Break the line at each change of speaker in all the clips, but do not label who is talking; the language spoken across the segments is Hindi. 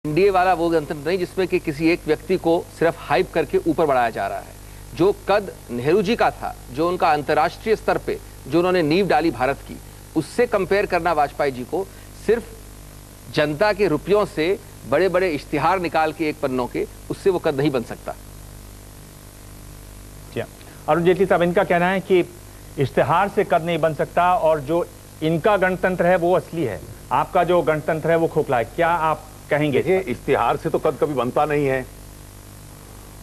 एनडीए वाला वो गणतंत्र नहीं जिसमें कि किसी एक व्यक्ति को सिर्फ हाइप करके ऊपर बढ़ाया जा रहा है। जो कद नेहरू जी का था, जो उनका अंतर्राष्ट्रीय स्तर पे जो उन्होंने नींव डाली भारत की, उससे कंपेयर करना वाजपेयी जी को सिर्फ जनता के रुपयों से बड़े बड़े इश्तिहार निकाल के एक पन्नों के, उससे वो कद नहीं बन सकता।
अरुण जेटली साहब, इनका कहना है कि इश्तिहार से कद नहीं बन सकता और जो इनका गणतंत्र है वो असली है, आपका जो गणतंत्र है वो खोखला है। क्या आप कहेंगे?
देखिए, इश्तिहार से तो कद कभी बनता नहीं है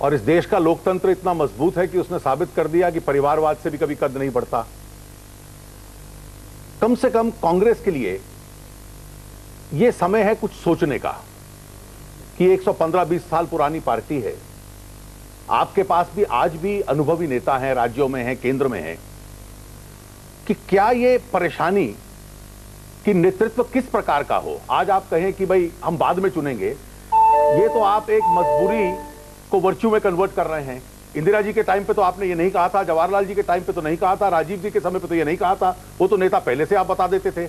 और इस देश का लोकतंत्र इतना मजबूत है कि उसने साबित कर दिया कि परिवारवाद से भी कभी कद नहीं बढ़ता। कम से कम कांग्रेस के लिए यह समय है कुछ सोचने का कि 115-20 साल पुरानी पार्टी है, आपके पास भी आज भी अनुभवी नेता हैं, राज्यों में हैं, केंद्र में हैं, कि क्या ये परेशानी कि नेतृत्व किस प्रकार का हो। आज आप कहें कि भाई हम बाद में चुनेंगे, ये तो आप एक मजबूरी को वर्च्यू में कन्वर्ट कर रहे हैं। इंदिरा जी के टाइम पे तो आपने ये नहीं कहा था, जवाहरलाल जी के टाइम पे तो नहीं कहा था, राजीव जी के समय पे तो ये नहीं कहा था, वो तो नेता पहले से आप बता देते थे।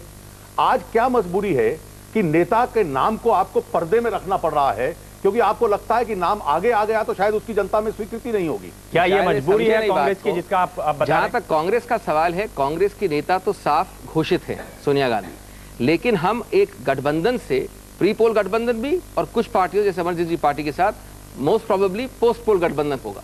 आज क्या मजबूरी है कि नेता के नाम को आपको पर्दे में रखना पड़ रहा है क्योंकि आपको लगता है कि नाम आगे आ गया तो शायद उसकी जनता में स्वीकृति नहीं होगी।
क्या ये मजबूरी है कांग्रेस की, जिसका आप बता?
जहां तक कांग्रेस का सवाल है, कांग्रेस की नेता तो साफ घोषित है सोनिया गांधी, लेकिन हम एक गठबंधन से, प्री पोल गठबंधन भी और कुछ पार्टियों जैसे अमरजीत जी पार्टी के साथ मोस्ट प्रोबेबली पोस्ट पोल गठबंधन होगा।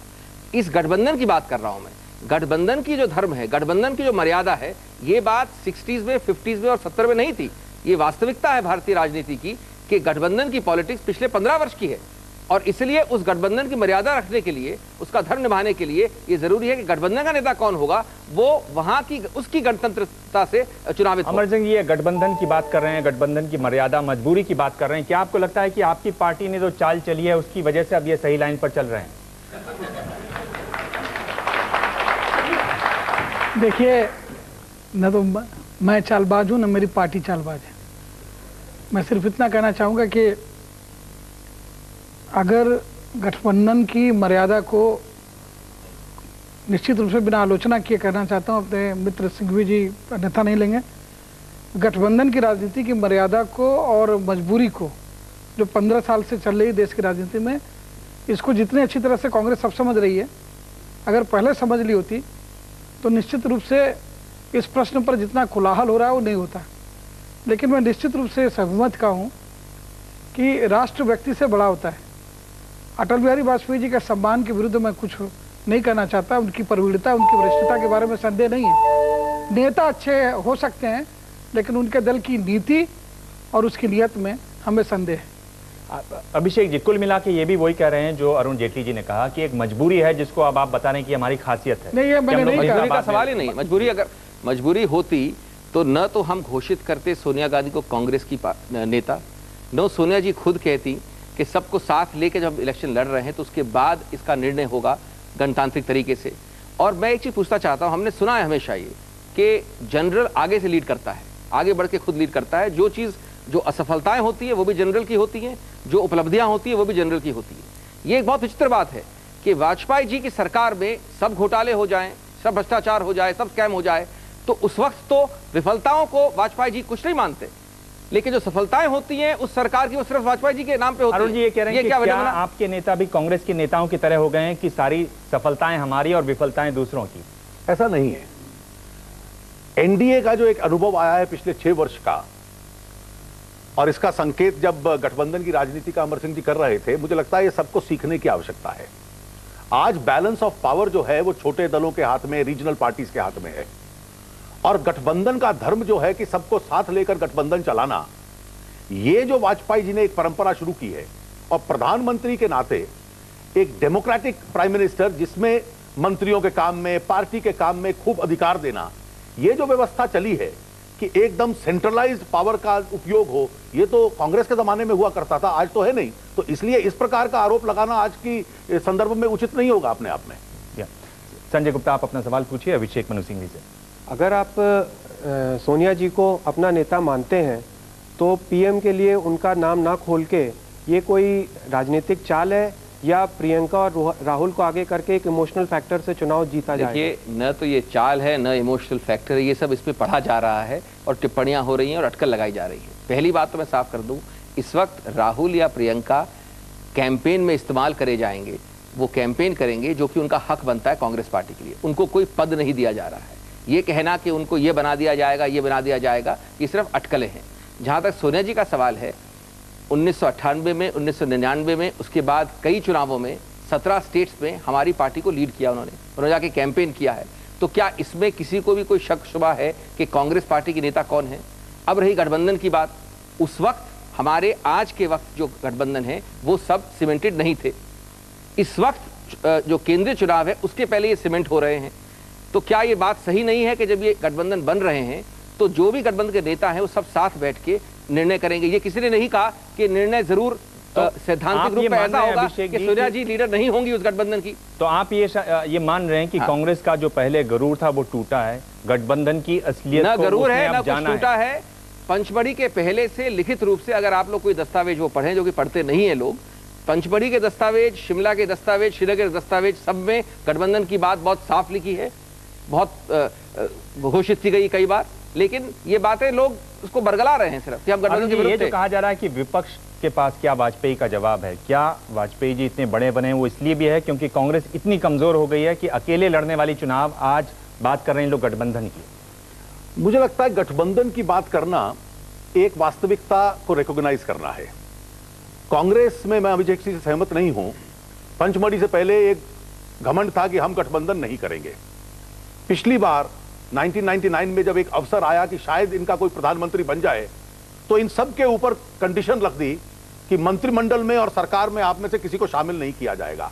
इस गठबंधन की बात कर रहा हूं मैं। गठबंधन की जो धर्म है, गठबंधन की जो मर्यादा है, ये बात 60s में, 50s में और 70 में नहीं थी। ये वास्तविकता है भारतीय राजनीति की कि गठबंधन की पॉलिटिक्स पिछले 15 वर्ष की है और इसलिए उस गठबंधन की मर्यादा रखने के लिए, उसका धर्म निभाने के लिए ये जरूरी है कि गठबंधन का नेता कौन होगा वो वहां की उसकी गणतंत्रता से चुनावित हो।
अमर सिंह, ये गठबंधन की बात कर रहे हैं, गठबंधन की मर्यादा, मजबूरी की बात कर रहे हैं। क्या आपको लगता है कि आपकी पार्टी ने जो चाल चली है उसकी वजह से अब ये सही लाइन पर चल रहे हैं?
देखिए, न तो मैं चालबाज हूं, न मेरी पार्टी चालबाज है। मैं सिर्फ इतना कहना चाहूंगा कि अगर गठबंधन की मर्यादा को निश्चित रूप से बिना आलोचना किए करना चाहता हूं, अपने मित्र सिंघवी जी अन्यथा नहीं लेंगे। गठबंधन की राजनीति की मर्यादा को और मजबूरी को जो 15 साल से चल रही देश की राजनीति में, इसको जितनी अच्छी तरह से कांग्रेस सब समझ रही है, अगर पहले समझ ली होती तो निश्चित रूप से इस प्रश्न पर जितना कोलाहल हो रहा है वो नहीं होता। लेकिन मैं निश्चित रूप से सहमत का हूँ कि राष्ट्र व्यक्ति से बड़ा होता है। अटल बिहारी वाजपेयी जी के सम्मान के विरुद्ध मैं कुछ नहीं कहना चाहता। उनकी प्रवीणता, उनकी वरिष्ठता के बारे में संदेह नहीं है। नेता अच्छे हो सकते हैं, लेकिन उनके दल की नीति और उसकी नीयत में हमें संदेह है।
अभिषेक जी, कुल मिला के ये भी वही कह रहे हैं जो अरुण जेटली जी ने कहा कि एक मजबूरी है जिसको अब आप बता रहे हैं कि हमारी खासियत है।
नहीं, ये मैंने नहीं कहा।
मजबूरी का सवाल ही नहीं। मजबूरी, अगर मजबूरी होती तो न तो हम घोषित करते सोनिया गांधी को कांग्रेस की नेता, न सोनिया जी खुद कहती कि सबको साथ लेके जब इलेक्शन लड़ रहे हैं तो उसके बाद इसका निर्णय होगा गणतांत्रिक तरीके से। और मैं एक चीज पूछना चाहता हूं, हमने सुना है हमेशा ये कि जनरल आगे से लीड करता है, आगे बढ़ के खुद लीड करता है। जो चीज, जो असफलताएं होती है वो भी जनरल की होती हैं, जो उपलब्धियां होती है वो भी जनरल की होती है। ये एक बहुत विचित्र बात है कि वाजपेयी जी की सरकार में सब घोटाले हो जाएं, सब भ्रष्टाचार हो जाए, सब स्कैम हो जाए, तो उस वक्त तो विफलताओं को वाजपेयी जी कुछ नहीं मानते, लेकिन जो सफलताएं होती हैं उस सरकार की वो सिर्फ वाजपेयी जी के नाम पे होती हैं।
अरुण जी ये कह रहे हैं कि क्या आपके नेता भी कांग्रेस के नेताओं की तरह हो गए हैं कि सारी सफलताएं हमारी और विफलताएं दूसरों की?
ऐसा नहीं है। एनडीए का जो एक अनुभव आया है पिछले 6 वर्ष का, और इसका संकेत जब गठबंधन की राजनीति का अमर सिंह जी कर रहे थे, मुझे लगता है ये सबको सीखने की आवश्यकता है। आज बैलेंस ऑफ पावर जो है वो छोटे दलों के हाथ में, रीजनल पार्टीज के हाथ में है, और गठबंधन का धर्म जो है कि सबको साथ लेकर गठबंधन चलाना, ये जो वाजपेयी जी ने एक परंपरा शुरू की है, और प्रधानमंत्री के नाते एक डेमोक्रेटिक प्राइम मिनिस्टर जिसमें मंत्रियों के काम में, पार्टी के काम में खूब अधिकार देना, ये जो व्यवस्था चली है कि एकदम सेंट्रलाइज्ड पावर का उपयोग हो, ये तो कांग्रेस के जमाने में हुआ करता था, आज तो है नहीं। तो इसलिए इस प्रकार का आरोप लगाना आज की संदर्भ में उचित नहीं होगा अपने आप में।
संजय गुप्ता, आप अपना सवाल पूछिए अभिषेक मनु सिंघवी से।
अगर आप सोनिया जी को अपना नेता मानते हैं तो पीएम के लिए उनका नाम ना खोल के ये कोई राजनीतिक चाल है या प्रियंका और राहुल को आगे करके एक इमोशनल फैक्टर से चुनाव जीता जाएगा?
देखिए, न तो ये चाल है, न इमोशनल फैक्टर है, ये सब इस पे पढ़ा जा रहा है और टिप्पणियां हो रही हैं और अटकल लगाई जा रही है। पहली बात तो मैं साफ कर दूं, इस वक्त राहुल या प्रियंका कैंपेन में इस्तेमाल करे जाएंगे, वो कैंपेन करेंगे जो कि उनका हक बनता है कांग्रेस पार्टी के लिए। उनको कोई पद नहीं दिया जा रहा है। ये कहना कि उनको ये बना दिया जाएगा, ये बना दिया जाएगा, ये सिर्फ अटकलें हैं। जहाँ तक सोनिया जी का सवाल है, 1998 में, 1999 में, उसके बाद कई चुनावों में 17 स्टेट्स में हमारी पार्टी को लीड किया उन्होंने जाके कैंपेन किया है। तो क्या इसमें किसी को भी कोई शक शुबा है कि कांग्रेस पार्टी के नेता कौन है? अब रही गठबंधन की बात, उस वक्त हमारे आज के वक्त जो गठबंधन है वो सब सीमेंटेड नहीं थे। इस वक्त जो केंद्रीय चुनाव है उसके पहले ये सीमेंट हो रहे हैं। तो क्या ये बात सही नहीं है कि जब ये गठबंधन बन रहे हैं तो जो भी गठबंधन के नेता हैं वो सब साथ बैठ के निर्णय करेंगे? ये किसी ने नहीं कहा कि निर्णय जरूर सैद्धांतिक रूप में ऐसा होगा कि सोनिया जी लीडर नहीं होंगी उस गठबंधन की।
तो आप ये मान रहे हैं कि कांग्रेस का जो पहले गरूर था वो टूटा है, गठबंधन की असलियत
ना
को
गरूर है ना
उसने अब
कुछ टूटा है। पंचमढ़ी के पहले से लिखित रूप से अगर आप लोग कोई दस्तावेज वो पढ़ें, जो कि पढ़ते नहीं है लोग, पंचमढ़ी के दस्तावेज, शिमला के दस्तावेज, श्रीनगर के दस्तावेज, सब में गठबंधन की बात बहुत साफ लिखी है, बहुत घोषित की गई कई बार। लेकिन ये बातें लोग उसको बरगला रहे हैं सिर्फ कि हम गठबंधन के विरुद्ध
ये
थे।
जो कहा जा रहा है कि विपक्ष के पास क्या वाजपेयी का जवाब है, क्या वाजपेयी जी इतने बड़े बने वो इसलिए भी है क्योंकि कांग्रेस इतनी कमजोर हो गई है कि अकेले लड़ने वाली चुनाव आज बात कर रहे हैं लोग गठबंधन की?
मुझे लगता है गठबंधन की बात करना एक वास्तविकता को रिकॉग्नाइज करना है। कांग्रेस में मैं अभिषेक जी से सहमत नहीं हूं। पंचमढ़ी से पहले एक घमंड था कि हम गठबंधन नहीं करेंगे। पिछली बार 1999 में जब एक अवसर आया कि शायद इनका कोई प्रधानमंत्री बन जाए, तो इन सब के ऊपर कंडीशन रख दी कि मंत्रिमंडल में और सरकार में आप में से किसी को शामिल नहीं किया जाएगा।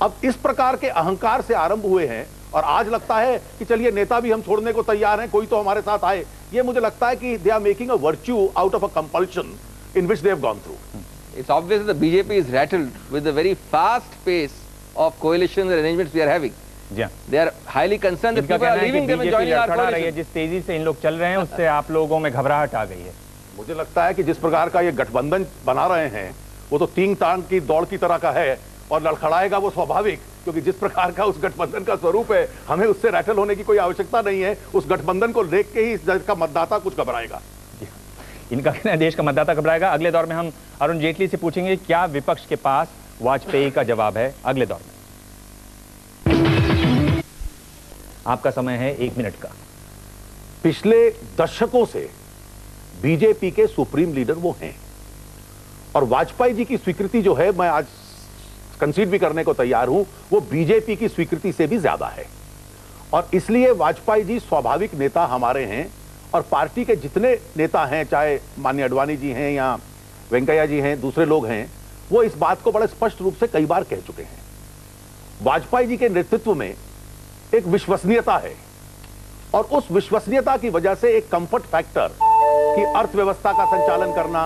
अब इस प्रकार के अहंकार से आरंभ हुए हैं और आज लगता है कि चलिए नेता भी हम छोड़ने को तैयार हैं, कोई तो हमारे साथ आए। ये मुझे लगता है कि they are making a virtue out of a compulsion in which they have gone through.
It's obvious that the BJP is rattled with the very fast pace of coalition arrangements we are having. They are highly concerned that people are leaving them and joining our coalition.
जिस तेजी से इन लोग चल रहे हैं उससे आप लोगों में घबराहट आ गई है।
मुझे लगता है कि जिस प्रकार का ये गठबंधन बना रहे हैं वो तो तीन टांग की दौड़ की तरह का है और लड़खड़ाएगा वो स्वाभाविक, क्योंकि जिस प्रकार का उस गठबंधन का स्वरूप है हमें उससे रैटल होने की कोई आवश्यकता नहीं है। उस गठबंधन को देख के ही इस देश का मतदाता कुछ घबराएगा।
इनका कहना है देश का मतदाता घबराएगा। अगले दौर में हम अरुण जेटली से पूछेंगे क्या विपक्ष के पास वाजपेयी का जवाब है, अगले दौर में। आपका समय है 1 मिनट का।
पिछले दशकों से बीजेपी के सुप्रीम लीडर वो हैं और वाजपेयी जी की स्वीकृति जो है, मैं आज कंसीड भी करने को तैयार हूं, वो बीजेपी की स्वीकृति से भी ज्यादा है। और इसलिए वाजपेयी जी स्वाभाविक नेता हमारे हैं और पार्टी के जितने नेता हैं, चाहे माननीय अडवाणी जी हैं या वेंकैया जी हैं, दूसरे लोग हैं, वो इस बात को बड़े स्पष्ट रूप से कई बार कह चुके हैं। वाजपेयी जी के नेतृत्व में एक विश्वसनीयता है और उस विश्वसनीयता की वजह से एक कंफर्ट फैक्टर कि अर्थव्यवस्था का संचालन करना,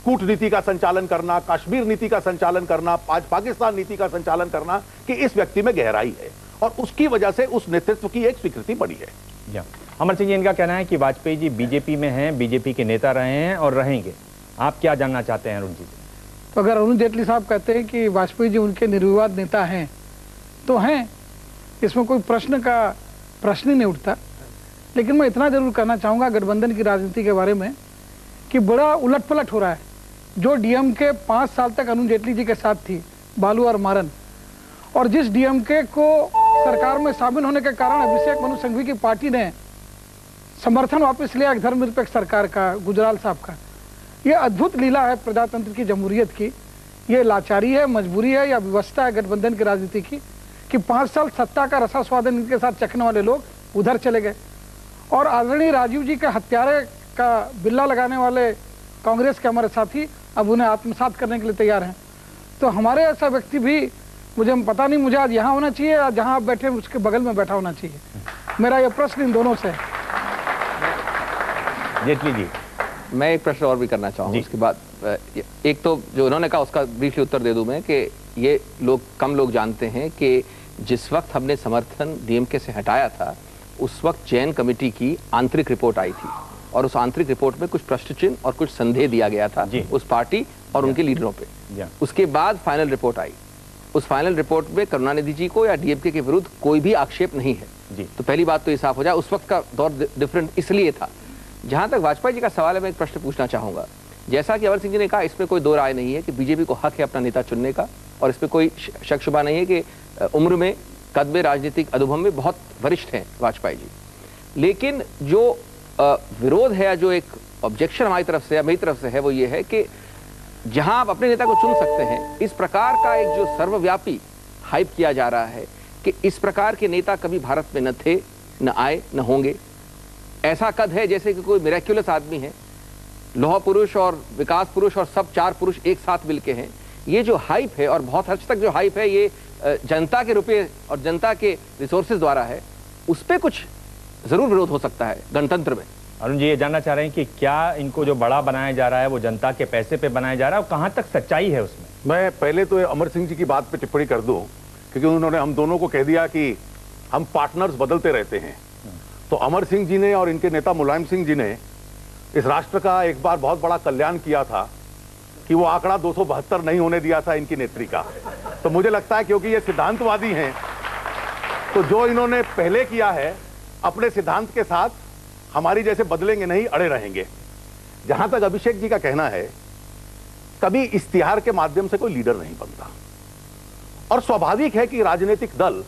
कूटनीति का संचालन करना, कश्मीर नीति का संचालन करना, आज पाकिस्तान नीति का संचालन करना, कि इस व्यक्ति में गहराई है और उसकी वजह से उस नेतृत्व की एक स्वीकृति बड़ी है।
अमर सिंह जी, इनका कहना है कि वाजपेयी जी बीजेपी में हैं, बीजेपी के नेता रहे हैं और रहेंगे। आप क्या जानना चाहते हैं अरुण जी?
तो अगर अरुण जेटली साहब कहते हैं कि वाजपेयी जी उनके निर्विवाद नेता हैं तो हैं, इसमें कोई प्रश्न ही नहीं उठता। लेकिन मैं इतना जरूर कहना चाहूँगा गठबंधन की राजनीति के बारे में कि बड़ा उलटपलट हो रहा है। जो डीएमके 5 साल तक अरुण जेटली जी के साथ थी, बालू और मारन, और जिस डीएमके को सरकार में शामिल होने के कारण अभिषेक मनु सिंघवी की पार्टी ने समर्थन वापस लिया धर्मनिरपेक्ष सरकार का, गुजराल साहब का। ये अद्भुत लीला है प्रजातंत्र की, जमहूरियत की। ये लाचारी है, मजबूरी है या व्यवस्था है गठबंधन की राजनीति की कि 5 साल सत्ता का रसास्वादन इनके साथ चखने वाले लोग उधर चले गए और आदरणीय राजीव जी के हत्यारे का बिल्ला लगाने वाले कांग्रेस के हमारे साथी अब उन्हें आत्मसात करने के लिए तैयार हैं। तो हमारे ऐसा व्यक्ति भी, मुझे पता नहीं मुझे आज यहाँ होना चाहिए या जहाँ आप बैठे उसके बगल में बैठा होना चाहिए। मेरा यह प्रश्न इन दोनों से है।
जेटली जी,
मैं एक प्रश्न और भी करना चाहूँगा उसके बाद। एक तो जो उन्होंने कहा उसका ब्रीफली उत्तर दे दूं मैं कि ये लोग, कम लोग जानते हैं कि जिस वक्त हमने समर्थन डीएमके से हटाया था उस वक्त चयन कमेटी की आंतरिक रिपोर्ट आई थी और उस आंतरिक रिपोर्ट में कुछ प्रश्न चिन्ह और कुछ संदेह दिया गया था उस पार्टी और उनके लीडरों पे। उसके बाद फाइनल रिपोर्ट आई। उस फाइनल रिपोर्ट में करुणानिधि जी को या डीएमके के विरुद्ध कोई भी आक्षेप नहीं है। तो पहली बात तो ये साफ हो जाए, उस वक्त का दौर डिफरेंट इसलिए था। जहां तक वाजपेयी जी का सवाल है, मैं एक प्रश्न पूछना चाहूंगा जैसा कि अमर सिंह जी ने कहा, इसमें कोई दो राय नहीं है कि बीजेपी को हक है अपना नेता चुनने का, और इसमें कोई शक शुबा नहीं है कि उम्र में, कद में, राजनीतिक अनुभव में बहुत वरिष्ठ हैं वाजपेयी जी। लेकिन जो विरोध है या जो एक ऑब्जेक्शन हमारी तरफ से, मेरी तरफ से है, वो ये है कि जहां आप अपने नेता को चुन सकते हैं, इस प्रकार का एक जो सर्वव्यापी हाइप किया जा रहा है कि इस प्रकार के नेता कभी भारत में न थे, न आए, न होंगे। ऐसा कद है जैसे कि कोई मिरेक्युलस आदमी है, लौह पुरुष और विकास पुरुष और सब चार पुरुष एक साथ मिलके हैं। ये जो हाइप है, और बहुत हद तक जो हाइप है, ये जनता के रुपये और जनता के रिसोर्सेज द्वारा है, उस पर कुछ जरूर विरोध हो सकता है गणतंत्र में।
अरुण जी ये जानना चाह रहे हैं कि क्या इनको जो बड़ा बनाया जा रहा है वो जनता के पैसे पे बनाया जा रहा है, और कहां तक सच्चाई है उसमें?
मैं पहले तो अमर सिंह जी की बात पे टिप्पणी कर दूं, क्योंकि उन्होंने हम दोनों को कह दिया कि हम पार्टनर्स बदलते रहते हैं। तो अमर सिंह जी ने और इनके नेता मुलायम सिंह जी ने इस राष्ट्र का एक बार बहुत बड़ा कल्याण किया था कि वो आंकड़ा 272 नहीं होने दिया था इनकी नेत्री का। तो मुझे लगता है क्योंकि ये सिद्धांतवादी हैं, तो जो इन्होंने पहले किया है अपने सिद्धांत के साथ हमारी जैसे बदलेंगे नहीं, अड़े रहेंगे। जहां तक अभिषेक जी का कहना है, कभी इश्तिहार के माध्यम से कोई लीडर नहीं बनता, और स्वाभाविक है कि राजनीतिक दल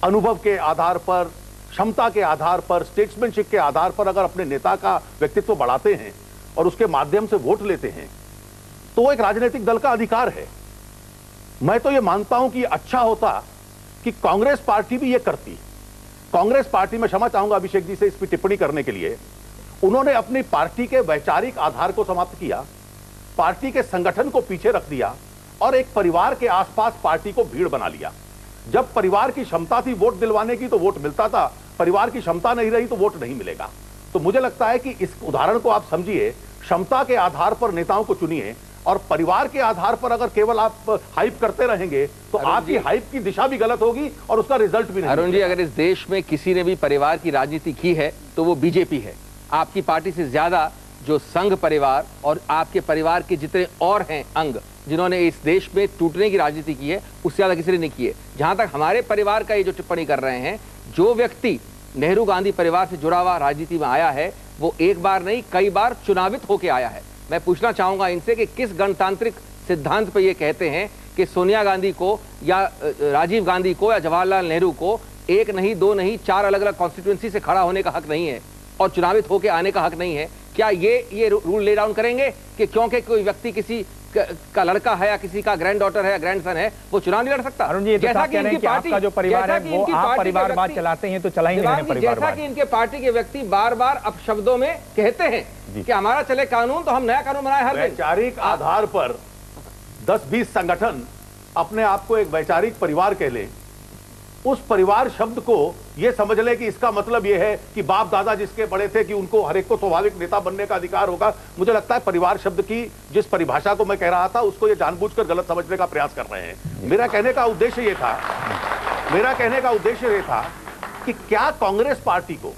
अनुभव के आधार पर, क्षमता के आधार पर, स्टेट्समैनशिप के आधार पर अगर अपने नेता का व्यक्तित्व बढ़ाते हैं और उसके माध्यम से वोट लेते हैं, तो वो एक राजनीतिक दल का अधिकार है। मैं तो ये मानता हूं कि अच्छा होता कि कांग्रेस पार्टी भी ये करती। कांग्रेस पार्टी में क्षमा चाहूंगा अभिषेक जी से इस पर टिप्पणी करने के लिए, उन्होंने अपनी पार्टी के वैचारिक आधार को समाप्त किया, पार्टी के संगठन को पीछे रख दिया और एक परिवार के आसपास पार्टी को भीड़ बना लिया। जब परिवार की क्षमता थी वोट दिलवाने की तो वोट मिलता था, परिवार की क्षमता नहीं रही तो वोट नहीं मिलेगा। तो मुझे लगता है कि इस उदाहरण को आप समझिए, क्षमता के आधार पर नेताओं को चुनिए, और परिवार के आधार पर अगर केवल आप हाइप करते रहेंगे तो आपकी हाइप की दिशा भी गलत होगी और उसका रिजल्ट भी नहीं।
अरुण जी, अगर इस देश में किसी ने भी परिवार की राजनीति की है तो वो बीजेपी है। आपकी पार्टी से ज्यादा जो संघ परिवार और आपके परिवार के जितने और हैं अंग, जिन्होंने इस देश में टूटने की राजनीति की है, उससे ज्यादा किसी ने नहीं की है। जहां तक हमारे परिवार का ये जो टिप्पणी कर रहे हैं, जो व्यक्ति नेहरू गांधी परिवार से जुड़ा हुआ राजनीति में आया है, वो एक बार नहीं कई बार चुनावित होकर आया है। मैं पूछना चाहूंगा इनसे कि किस गणतांत्रिक सिद्धांत पर ये कहते हैं कि सोनिया गांधी को या राजीव गांधी को या जवाहरलाल नेहरू को एक नहीं, दो नहीं, 4 अलग अलग कॉन्स्टिट्यूंसी से खड़ा होने का हक नहीं है और चुनावित होकर आने का हक नहीं है? क्या ये रूल ले डाउन करेंगे कि क्योंकि कोई व्यक्ति किसी का लड़का है या किसी का ग्रैंड डॉटर है या ग्रैंडसन है, वो चुनाव नहीं लड़ सकता?
अरुण जी ये तो साफ कह रहे हैं कि आपका जो परिवार है वो आप परिवारवाद चलाते हैं, तो चला ही नहीं रहे परिवारवाद।
जैसा कि इनके पार्टी के व्यक्ति बार बार अपशब्दों में कहते हैं कि हमारा चले कानून तो हम नया कानून बनाए हर दिन।
वैचारिक आधार पर 10-20 संगठन अपने आप को एक वैचारिक परिवार कह ले, उस परिवार शब्द को यह समझ ले कि इसका मतलब यह है कि बाप दादा जिसके बड़े थे कि उनको हर एक को स्वाभाविक नेता बनने का अधिकार होगा। मुझे लगता है परिवार शब्द की जिस परिभाषा को मैं कह रहा था उसको ये जानबूझकर गलत समझने का प्रयास कर रहे हैं। मेरा कहने का उद्देश्य ये था कि क्या कांग्रेस पार्टी को,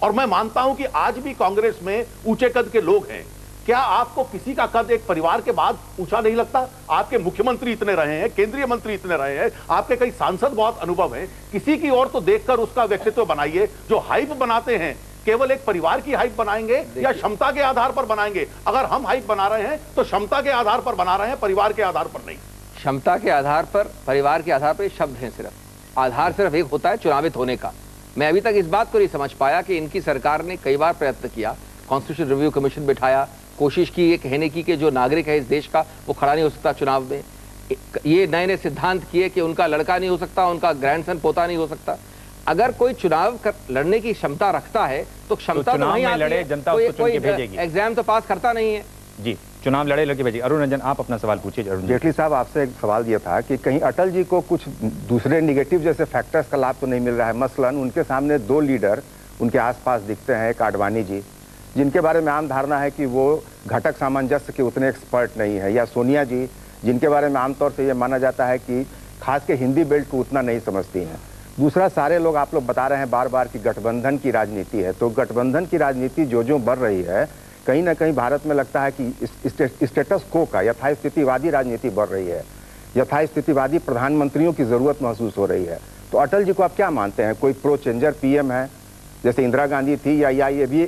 और मैं मानता हूं कि आज भी कांग्रेस में ऊंचे कद के लोग हैं, क्या आपको किसी का कद एक परिवार के बाद ऊंचा नहीं लगता? आपके मुख्यमंत्री इतने रहे हैं, केंद्रीय मंत्री इतने रहे हैं, आपके कई सांसद बहुत अनुभव हैं, किसी की ओर तो देखकर उसका व्यक्तित्व बनाइए। जो हाइप बनाते हैं केवल एक परिवार की हाइप बनाएंगे या क्षमता के आधार पर बनाएंगे? अगर हम हाइप बना रहे हैं तो क्षमता के आधार पर बना रहे हैं, परिवार के आधार पर नहीं।
क्षमता के आधार पर, परिवार के आधार पर शब्द हैं, सिर्फ आधार सिर्फ एक होता है चुनावित होने का। मैं अभी तक इस बात को नहीं समझ पाया कि इनकी सरकार ने कई बार प्रयत्न किया, कॉन्स्टिट्यूशन रिव्यू कमीशन बिठाया, कोशिश की ये कहने की कि जो नागरिक है इस देश का वो खड़ा नहीं हो सकता चुनाव में। ये नए नए सिद्धांत किए कि उनका लड़का नहीं हो सकता, उनका ग्रैंडसन पोता नहीं हो सकता। अगर कोई चुनाव करने की क्षमता रखता है तो क्षमता तो वहीं आती है,
जनता उसको चुन के भेजेगी।
एग्जाम तो पास करता नहीं है
जी, चुनाव लड़े लड़के भेजिए। अरुण रंजन आप अपना सवाल पूछिए। अरुण
जेटली साहब, आपसे एक सवाल ये था कि कहीं अटल जी को कुछ दूसरे निगेटिव जैसे फैक्टर्स का लाभ तो नहीं मिल रहा है? मसलन उनके सामने 2 लीडर उनके आसपास दिखते हैं, एक आडवाणी जी जिनके बारे में आम धारणा है कि वो घटक सामंजस्य के उतने एक्सपर्ट नहीं है, या सोनिया जी जिनके बारे में आमतौर से ये माना जाता है कि खास के हिंदी बेल्ट को उतना नहीं समझती हैं। दूसरा, सारे लोग आप लोग बता रहे हैं बार बार कि गठबंधन की राजनीति है, तो गठबंधन की राजनीति जो बढ़ रही है, कहीं ना कहीं भारत में लगता है कि स्टेटस को का यथास्थितिवादी राजनीति बढ़ रही है, यथास्थितिवादी प्रधानमंत्रियों की जरूरत महसूस हो रही है। तो अटल जी को आप क्या मानते हैं, कोई प्रो चेंजर पीएम है जैसे इंदिरा गांधी थी, या ये भी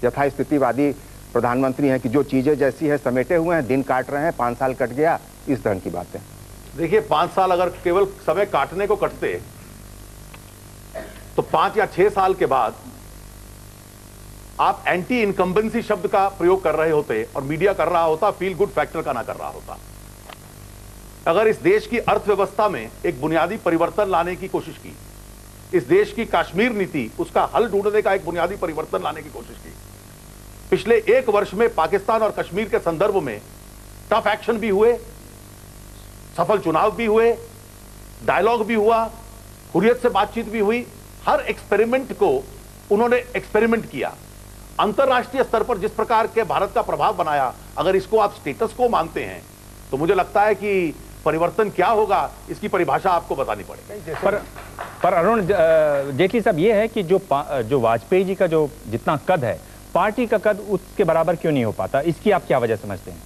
यथास्थितिवादी प्रधानमंत्री हैं कि जो चीजें जैसी है समेटे हुए हैं, दिन काट रहे हैं, 5 साल कट गया, इस ढंग की बातें।
देखिए 5 साल अगर केवल समय काटने को कटते तो 5 या 6 साल के बाद आप एंटी इनकम्बेंसी शब्द का प्रयोग कर रहे होते और मीडिया कर रहा होता, फील गुड फैक्टर का ना कर रहा होता। अगर इस देश की अर्थव्यवस्था में एक बुनियादी परिवर्तन लाने की कोशिश की, इस देश की कश्मीर नीति उसका हल ढूंढने का एक बुनियादी परिवर्तन लाने की कोशिश की, पिछले 1 वर्ष में पाकिस्तान और कश्मीर के संदर्भ में टफ एक्शन भी हुए, सफल चुनाव भी हुए, डायलॉग भी हुआ, हुर्रियत से बातचीत भी हुई, हर एक्सपेरिमेंट को उन्होंने एक्सपेरिमेंट किया। अंतरराष्ट्रीय स्तर पर जिस प्रकार के भारत का प्रभाव बनाया, अगर इसको आप स्टेटस को मानते हैं तो मुझे लगता है कि परिवर्तन क्या होगा इसकी परिभाषा आपको बतानी पड़ेगी।
पर अरुण जेटली साहब, ये है कि जो वाजपेयी जी का जो जितना कद है, पार्टी का कद उसके बराबर क्यों नहीं हो पाता, इसकी आप क्या वजह समझते हैं?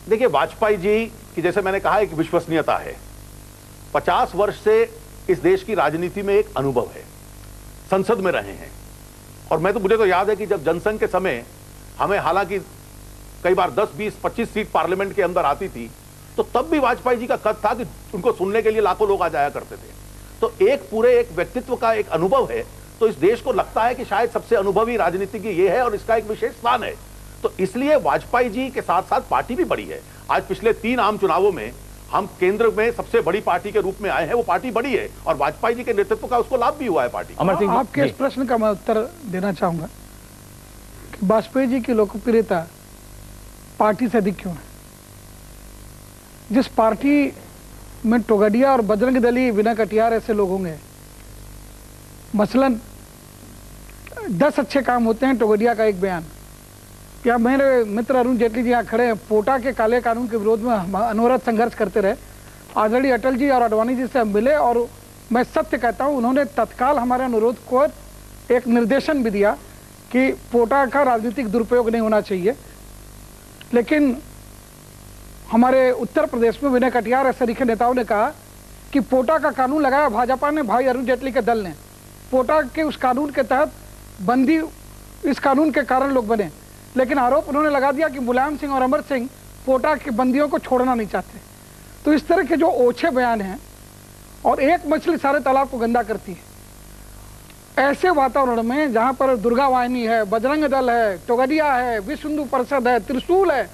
देखिए वाजपेयी जी की जैसे मैंने कहा एक विश्वसनीयता है, 50 वर्ष से इस देश की राजनीति में एक अनुभव है, संसद में रहे हैं। और मुझे तो याद है कि जब जनसंघ के समय हमें हालांकि कई बार 10, 20, 25 सीट पार्लियामेंट के अंदर आती थी, तो तब भी वाजपेयी जी का कद था कि उनको सुनने के लिए लाखों लोग आ जाया करते थे। तो एक व्यक्तित्व का एक अनुभव है, तो इस देश को लगता है कि शायद सबसे अनुभवी राजनीतिज्ञ ये है और इसका एक विशेष स्थान है। तो इसलिए वाजपेयी जी के साथ साथ पार्टी भी बड़ी है। आज पिछले 3 आम चुनावों में हम केंद्र में सबसे बड़ी पार्टी के रूप में आए हैं, वो पार्टी बड़ी है और वाजपेयी जी के नेतृत्व का उसको लाभ भी हुआ है पार्टी।
अमर सिंह,
आपके इस प्रश्न का मैं उत्तर देना चाहूंगा कि वाजपेयी जी की लोकप्रियता पार्टी से अधिक क्यों है? जिस पार्टी में टोगडिया और बजरंग दली, विनय कटियार ऐसे लोग होंगे, मसलन 10 अच्छे काम होते हैं, टोगडिया का एक बयान, क्या मेरे मित्र अरुण जेटली जी यहाँ खड़े हैं, पोटा के काले कानून के विरोध में अनवरत संघर्ष करते रहे। आदरणीय अटल जी और आडवाणी जी से मिले और मैं सत्य कहता हूँ, उन्होंने तत्काल हमारे अनुरोध को एक निर्देशन भी दिया कि पोटा का राजनीतिक दुरुपयोग नहीं होना चाहिए। लेकिन हमारे उत्तर प्रदेश में विनय कटियार ऐसे लिखे नेताओं ने कहा कि पोटा का कानून लगाया भाजपा ने, भाई अरुण जेटली के दल ने। पोटा के उस कानून के तहत बंदी, इस कानून के कारण लोग बने, लेकिन आरोप उन्होंने लगा दिया कि मुलायम सिंह और अमर सिंह पोटा के बंदियों को छोड़ना नहीं चाहते। तो इस तरह के जो ओछे बयान हैं, और एक मछली सारे तालाब को गंदा करती है, ऐसे वातावरण में जहां पर दुर्गा वाहिनी है, बजरंग दल है, टोगडिया है, विश्व हिंदू परिषद है, त्रिशूल है,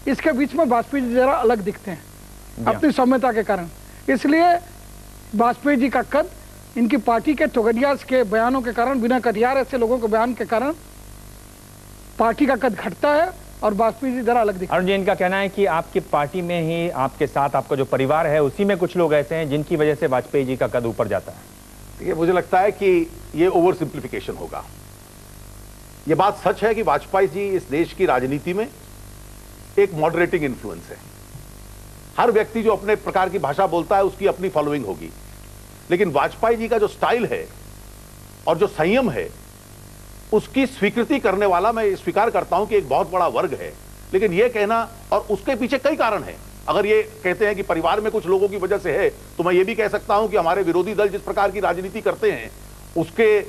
इसके बीच में वाजपेयी जी जरा अलग दिखते हैं अपनी सौम्यता के कारण। इसलिए वाजपेयी जी का कद इनकी पार्टी के टोगडिया के बयानों के कारण, विनय कटियार ऐसे लोगों के बयान के कारण पार्टी का कद घटता है और वाजपेयी जी जरा अलग दिखते हैं।
अरुण जी, इनका कहना है कि आपकी पार्टी में ही, आपके साथ आपका जो परिवार है उसी में कुछ लोग ऐसे हैं जिनकी वजह से वाजपेयी जी का कद ऊपर जाता है।
देखिए मुझे लगता है कि ये ओवर सिंप्लीफिकेशन होगा। ये बात सच है कि वाजपेयी जी इस देश की राजनीति में एक मॉडरेटिंग इन्फ्लुएंस है। हर व्यक्ति जो अपने प्रकार की भाषा बोलता है उसकी अपनी फॉलोइंग होगी, लेकिन वाजपेयी जी का जो स्टाइल है और जो संयम है उसकी स्वीकृति करने वाला मैं स्वीकार करता हूं कि एक बहुत बड़ा वर्ग है। लेकिन यह कहना, और उसके पीछे कई कारण हैं, अगर ये कहते हैं कि परिवार में कुछ लोगों की वजह से है, तो मैं ये भी कह सकता हूं कि हमारे विरोधी दल जिस प्रकार की राजनीति करते हैं उसके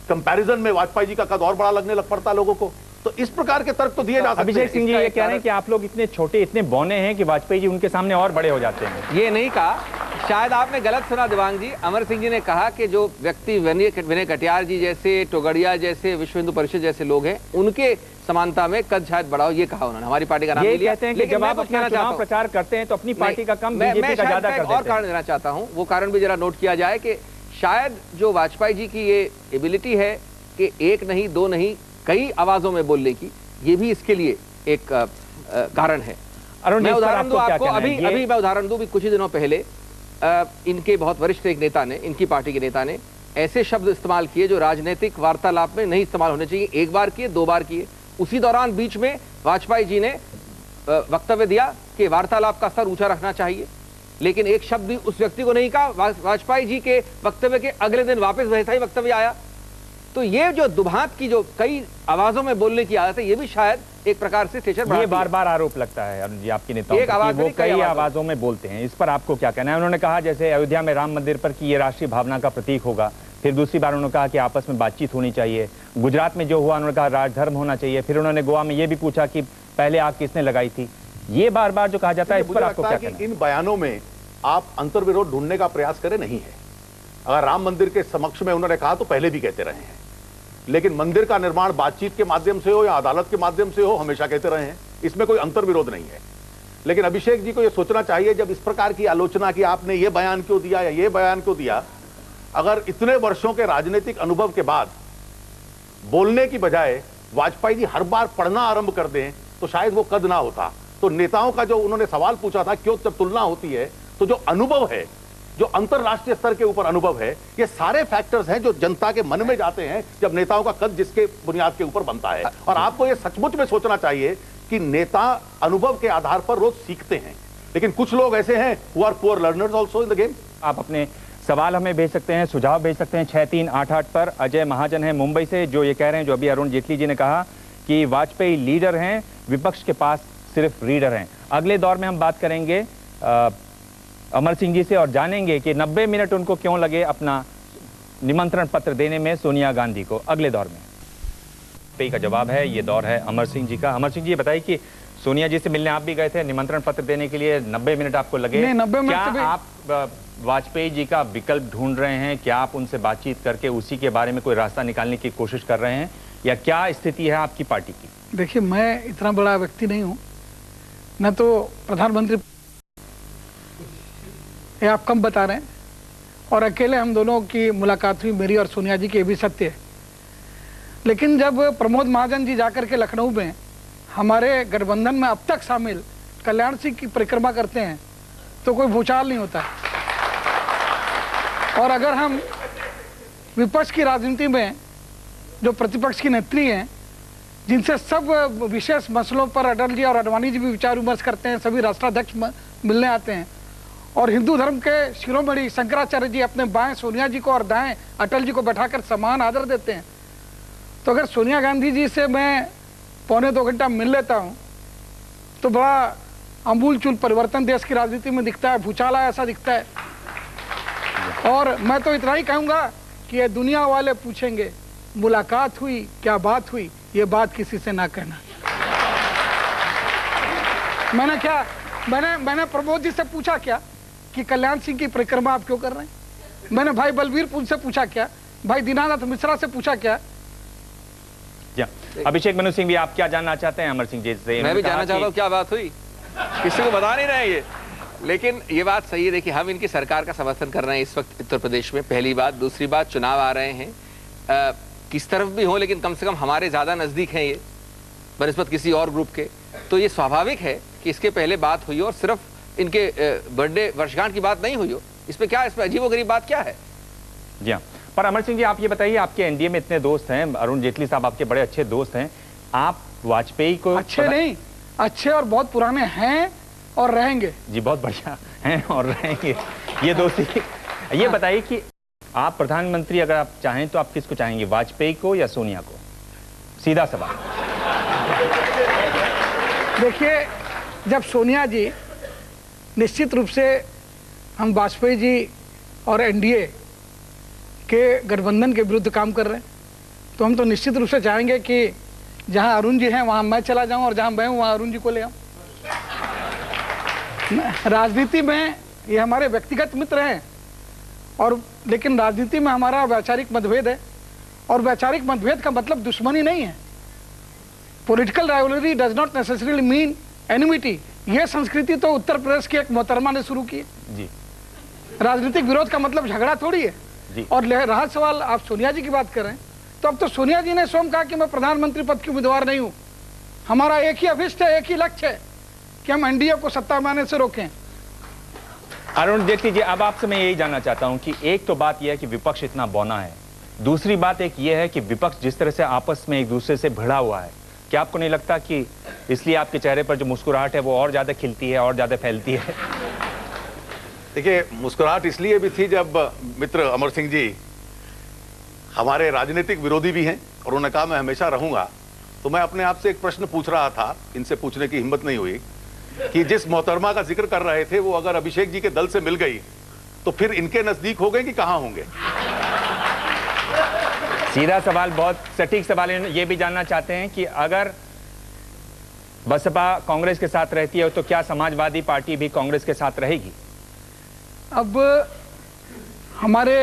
कंपैरिजन में वाजपेयी जी का कद और बड़ा लगने लग पड़ता लोगों को। तो इस प्रकार के तर्क तो दिए जा सकते हैं।
अभिषेक सिंह जी ये कह रहे हैं कि आप लोग इतने छोटे, इतने बौने हैं कि वाजपेयी जी उनके सामने और बड़े हो जाते हैं।
ये नहीं कहा, शायद आपने गलत सुना दिवांग जी। अमर सिंह जी ने कहा कि जो व्यक्ति विनय कटियार जी जैसे, टोगडिया जैसे, विश्व हिंदू परिषद जैसे लोग हैं, उनके समानता में कद शायद बढ़ाओ, ये कहा उन्होंने। हमारी पार्टी का नाम
ये
लिया।
कहते हैं कि जब आप अपना चुनाव प्रचार करते हैं तो अपनी पार्टी का कम, बीजेपी का ज्यादा कर देते हैं।
और कारण देना चाहता हूं, वो कारण भी जरा नोट किया जाए कि शायद जो वाजपेयी जी की ये एबिलिटी है कि एक नहीं, दो नहीं, कई आवाजों में बोलने की, ये भी इसके लिए एक कारण है। मैं उदाहरण दूं आपको, अभी मैं उदाहरण दूं, कुछ ही दिनों पहले इनके बहुत वरिष्ठ एक नेता ने, इनकी पार्टी के नेता ने ऐसे शब्द इस्तेमाल किए जो राजनीतिक वार्तालाप में नहीं इस्तेमाल होने चाहिए। एक बार किए, 2 बार किए। उसी दौरान बीच में वाजपेयी जी ने वक्तव्य दिया कि वार्तालाप का स्तर ऊंचा रखना चाहिए, लेकिन एक शब्द भी उस व्यक्ति को नहीं कहा। वाजपेयी जी के वक्तव्य के अगले दिन वापस वैसा ही वक्तव्य आया। तो ये जो दुभांत की जो कई आवाजों में बोलने की आदत है, ये भी शायद एक प्रकार से स्टेचर बढ़ाती है।
ये बार-बार आरोप लगता है अरुण जी आपकी नेताओं
एक आवाज
की, वो कई आवाजों में बोलते हैं। इस पर आपको क्या कहना है? उन्होंने कहा जैसे अयोध्या में राम मंदिर पर कि ये राष्ट्रीय भावना का प्रतीक होगा, फिर दूसरी बार उन्होंने कहा कि आपस में बातचीत होनी चाहिए। गुजरात में जो हुआ उन्होंने कहा राजधर्म होना चाहिए। फिर उन्होंने गोवा में ये भी पूछा कि पहले आग किसने लगाई थी। ये बार बार जो कहा जाता है, इस पर आपको क्या कहना है?
इन बयानों में आप अंतर्विरोध ढूंढने का प्रयास करें नहीं है। अगर राम मंदिर के समक्ष में उन्होंने कहा तो पहले भी कहते रहे हैं, लेकिन मंदिर का निर्माण बातचीत के माध्यम से हो या अदालत के माध्यम से हो, हमेशा कहते रहे हैं। इसमें कोई अंतर्विरोध नहीं है। लेकिन अभिषेक जी को यह सोचना चाहिए, जब इस प्रकार की आलोचना की आपने ये बयान क्यों दिया या ये बयान क्यों दिया, अगर इतने वर्षों के राजनीतिक अनुभव के बाद बोलने की बजाय वाजपेयी जी हर बार पढ़ना आरंभ कर दें तो शायद वो कद ना होता। तो नेताओं का जो उन्होंने सवाल पूछा था, क्यों जब तुलना होती है, तो जो अनुभव है, जो अंतरराष्ट्रीय स्तर के ऊपर अनुभव है, ये सारे फैक्टर्स हैं जो जनता के मन में जाते हैं जब नेताओं का कद जिसके बुनियाद के ऊपर बनता है। और आपको ये सचमुच में सोचना चाहिए कि नेता अनुभव के आधार पर रोज सीखते हैं, लेकिन कुछ लोग ऐसे हैं who are poor learners also in the game.
आप अपने सवाल हमें भेज सकते हैं, सुझाव भेज सकते हैं 6388 पर। अजय महाजन है मुंबई से, जो ये कह रहे हैं, जो अभी अरुण जेटली जी ने कहा कि वाजपेयी लीडर हैं, विपक्ष के पास सिर्फ रीडर हैं। अगले दौर में हम बात करेंगे अमर सिंह जी से और जानेंगे कि 90 मिनट उनको क्यों लगे अपना निमंत्रण पत्र देने में सोनिया गांधी को। अगले दौर में पे का जवाब है, ये दौर है अमर सिंह जी का। अमर सिंह जी बताइए कि सोनिया जी से मिलने आप भी गए थे, निमंत्रण पत्र देने के लिए 90 मिनट आपको लगे।
नहीं, 90 मिनट
क्या
तो भी...
आप वाजपेयी जी का विकल्प ढूंढ रहे हैं? क्या आप उनसे बातचीत करके उसी के बारे में कोई रास्ता निकालने की कोशिश कर रहे हैं, या क्या स्थिति है आपकी पार्टी की?
देखिए, मैं इतना बड़ा व्यक्ति नहीं हूं, मैं तो प्रधानमंत्री, ये आप कम बता रहे हैं, और अकेले हम दोनों की मुलाकात हुई, मेरी और सोनिया जी की, ये भी सत्य है। लेकिन जब प्रमोद महाजन जी जाकर के लखनऊ में हमारे गठबंधन में अब तक शामिल कल्याण सिंह की परिक्रमा करते हैं तो कोई भूचाल नहीं होता है। और अगर हम विपक्ष की राजनीति में जो प्रतिपक्ष की नेत्री हैं, जिनसे सब विशेष मसलों पर अटल जी और आडवाणी जी भी विचार विमर्श करते हैं, सभी राष्ट्राध्यक्ष मिलने आते हैं, और हिंदू धर्म के शिरोमणि शंकराचार्य जी अपने बाएं सोनिया जी को और दाएं अटल जी को बैठाकर समान आदर देते हैं, तो अगर सोनिया गांधी जी से मैं पौने 2 घंटा मिल लेता हूं तो बड़ा आमूलचूल परिवर्तन देश की राजनीति में दिखता है, भूचाल ऐसा दिखता है। और मैं तो इतना ही कहूंगा कि ये दुनिया वाले पूछेंगे मुलाकात हुई, क्या बात हुई, ये बात किसी से ना कहना। मैंने प्रमोद जी से पूछा क्या कि कल्याण सिंह की परिक्रमा आप क्यों कर रहे हैं? मैंने भाई बलबीर पुन से पूछा क्या? भाई दीनानाथ मिश्रा से पूछा क्या?
अभिषेक मनु सिंह भी आप क्या जानना चाहते हैं अमर सिंह जी से?
मैं भी जानना चाहता हूँ क्या बात हुई, किसी को बता नहीं रहे ये। लेकिन ये बात सही है, देखिए हम इनकी सरकार का समर्थन कर रहे हैं इस वक्त उत्तर प्रदेश में, पहली बात। दूसरी बात, चुनाव आ रहे हैं, किस तरफ भी हो, लेकिन कम से कम हमारे ज़्यादा नज़दीक हैं ये बनिस्बत किसी और ग्रुप के, तो ये स्वाभाविक है कि इसके पहले बात हुई और सिर्फ इनके बर्थडे वर्षगांठ की बात नहीं हुई हो। इसमें क्या, इसमें अजीबोगरीब बात क्या है?
जी हाँ, पर अमर सिंह जी आप ये बताइए, आपके एनडीए में इतने दोस्त हैं, अरुण जेटली साहब आपके बड़े अच्छे दोस्त हैं, आप वाजपेयी को
अच्छे नहीं, अच्छे और बहुत पुराने हैं और रहेंगे।
जी बहुत बढ़िया हैं और रहेंगे ये दोस्ती। ये बताइए कि आप प्रधानमंत्री अगर आप चाहें तो आप किसको चाहेंगे, वाजपेयी को या सोनिया को? सीधा सवाल।
देखिए, जब सोनिया जी, निश्चित रूप से हम वाजपेयी जी और एनडीए के गठबंधन के विरुद्ध काम कर रहे हैं, तो हम तो निश्चित रूप से चाहेंगे कि जहां अरुण जी हैं वहां मैं चला जाऊं और जहां मैं हूं वहां अरुण जी को ले आऊं। राजनीति में ये हमारे व्यक्तिगत मित्र हैं, और लेकिन राजनीति में हमारा वैचारिक मतभेद है, और वैचारिक मतभेद का मतलब दुश्मनी नहीं है। Political rivalry does not necessarily mean enmity. यह संस्कृति तो उत्तर प्रदेश की एक मोहतरमा ने शुरू की है
जी।
राजनीतिक विरोध का मतलब झगड़ा थोड़ी है
जी।
और रहा सवाल, आप सोनिया जी की बात कर रहे हैं, तो अब तो सोनिया जी ने स्वयं कहा कि मैं प्रधानमंत्री पद की उम्मीदवार नहीं हूं। हमारा एक ही अभिष्ट है, एक ही लक्ष्य है कि हम एनडीए को सत्ता में आने से रोकें।
अरुण जेटली जी, अब आपसे मैं यही जानना चाहता हूं कि एक तो बात यह है कि विपक्ष इतना बौना है, दूसरी बात एक यह है कि विपक्ष जिस तरह से आपस में एक दूसरे से भिड़ा हुआ है, क्या आपको नहीं लगता कि इसलिए आपके चेहरे पर जो मुस्कुराहट है वो और ज्यादा खिलती है और ज्यादा फैलती है?
देखिए, मुस्कुराहट इसलिए भी थी जब मित्र अमर सिंह जी हमारे राजनीतिक विरोधी भी हैं और उन्होंने कहा मैं हमेशा रहूंगा, तो मैं अपने आप से एक प्रश्न पूछ रहा था, इनसे पूछने की हिम्मत नहीं हुई, कि जिस मोहतरमा का जिक्र कर रहे थे वो अगर अभिषेक जी के दल से मिल गई तो फिर इनके नजदीक हो गए कि कहां होंगे?
सीधा सवाल, बहुत सटीक सवाल है। ये भी जानना चाहते हैं कि अगर बसपा कांग्रेस के साथ रहती है तो क्या समाजवादी पार्टी भी कांग्रेस के साथ रहेगी?
अब हमारे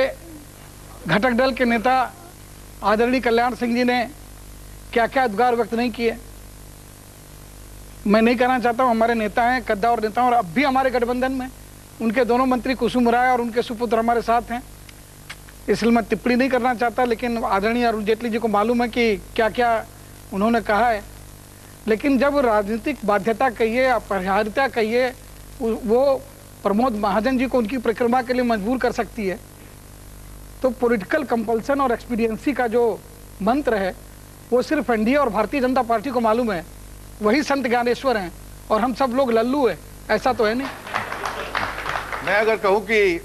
घटक दल के नेता आदरणीय कल्याण सिंह जी ने क्या क्या उद्गार व्यक्त नहीं किए, मैं नहीं कहना चाहता हूं। हमारे नेता हैं, कद्दावर नेता, और अब भी हमारे गठबंधन में उनके दोनों मंत्री कुसुम राय और उनके सुपुत्र हमारे साथ हैं, इसलिए मैं टिप्पणी नहीं करना चाहता। लेकिन आदरणीय अरुण जेटली जी को मालूम है कि क्या क्या उन्होंने कहा है। लेकिन जब राजनीतिक बाध्यता कहिए, अपरिहार्यता कहिए, वो प्रमोद महाजन जी को उनकी परिक्रमा के लिए मजबूर कर सकती है, तो पॉलिटिकल कंपल्सन और एक्सपीडियंसी का जो मंत्र है वो सिर्फ एनडीए और भारतीय जनता पार्टी को मालूम है। वही संत ज्ञानेश्वर हैं और हम सब लोग लल्लू हैं, ऐसा तो है नहीं।
मैं अगर कहूं कि